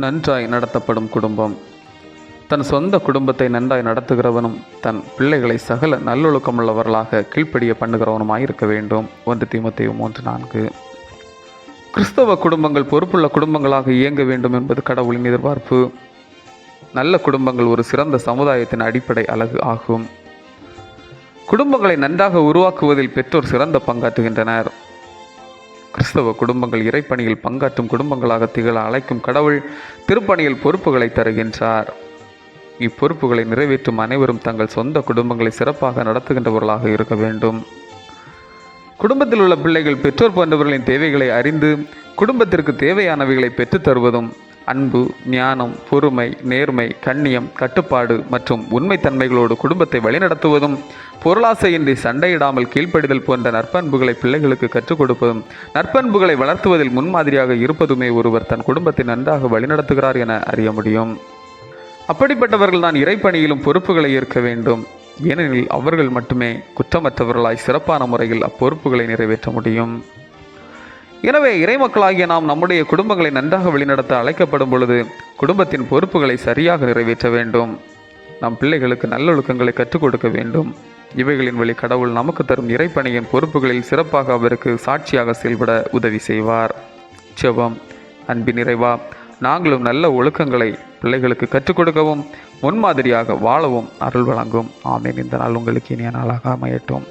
நன்றாய் நடத்தப்படும் குடும்பம். தன் சொந்த குடும்பத்தை நன்றாய் நடத்துகிறவனும் தன் பிள்ளைகளை சகல நல்லொழுக்கமுள்ளவர்களாக கீழ்ப்படிய பண்ணுகிறவனுமாய் இருக்க வேண்டும். 1 தீமோத்தேயு 3:4. கிறிஸ்தவ குடும்பங்கள் பொறுப்புள்ள குடும்பங்களாக இயங்க வேண்டும் என்பது கடவுளின் எதிர்பார்ப்பு. நல்ல குடும்பங்கள் ஒரு சிறந்த சமுதாயத்தின் அடிப்படை அலகு ஆகும். குடும்பங்களை நன்றாக உருவாக்குவதில் பெற்றோர் சிறந்த பங்காற்றுகின்றனர். கிறிஸ்தவ குடும்பங்கள் இறைப்பணியில் பங்காற்றும் குடும்பங்களாக திகழ அழைக்கும் கடவுள் திருப்பணியில் பொறுப்புகளை தருகின்றார். இப்பொறுப்புகளை நிறைவேற்றும் அனைவரும் தங்கள் சொந்த குடும்பங்களை சிறப்பாக நடத்துகின்றவர்களாக இருக்க வேண்டும். குடும்பத்தில் உள்ள பிள்ளைகள் பெற்றோர் போன்றவர்களின் தேவைகளை அறிந்து குடும்பத்திற்கு தேவையானவைகளை பெற்றுத் தருவதும் அன்பு, ஞானம், பொறுமை, நேர்மை, கண்ணியம், கட்டுப்பாடு மற்றும் உண்மைத்தன்மைகளோடு குடும்பத்தை வழிநடத்துவதும் பொருளாசையின்றி சண்டையிடாமல் கீழ்ப்படிதல் போன்ற நற்பண்புகளை பிள்ளைகளுக்கு கற்றுக் கொடுப்பதும் நற்பண்புகளை வளர்த்துவதில் முன்மாதிரியாக இருப்பதுமே ஒருவர் தன் குடும்பத்தை நன்றாக வழிநடத்துகிறார் என அறிய முடியும். அப்படிப்பட்டவர்கள் தான் இறைப்பணியிலும் பொறுப்புகளை ஏற்க வேண்டும். ஏனெனில் அவர்கள் மட்டுமே குற்றமற்றவர்களாய் சிறப்பான முறையில் அப்பொறுப்புகளை நிறைவேற்ற முடியும். எனவே இறைமக்களாகிய நாம் நம்முடைய குடும்பங்களை நன்றாக வழிநடத்த அழைக்கப்படும் பொழுது குடும்பத்தின் பொறுப்புகளை சரியாக நிறைவேற்ற வேண்டும். நம் பிள்ளைகளுக்கு நல்லொழுக்கங்களை கற்றுக் கொடுக்க வேண்டும். இவைகளின் வழி கடவுள் நமக்கு தரும் இறைப்பணியின் பொறுப்புகளில் சிறப்பாக அவருக்கு சாட்சியாக செயல்பட உதவி செய்வார். ஜெபம். அன்பின் இறைவா, நாங்களும் நல்ல ஒழுக்கங்களை பிள்ளைகளுக்கு கற்றுக் கொடுக்கவும் முன்மாதிரியாக வாழவும் அருள் வழங்கும். ஆமேன். இந்த நாள் உங்களுக்கு இனிய நாளாக அமையட்டும்.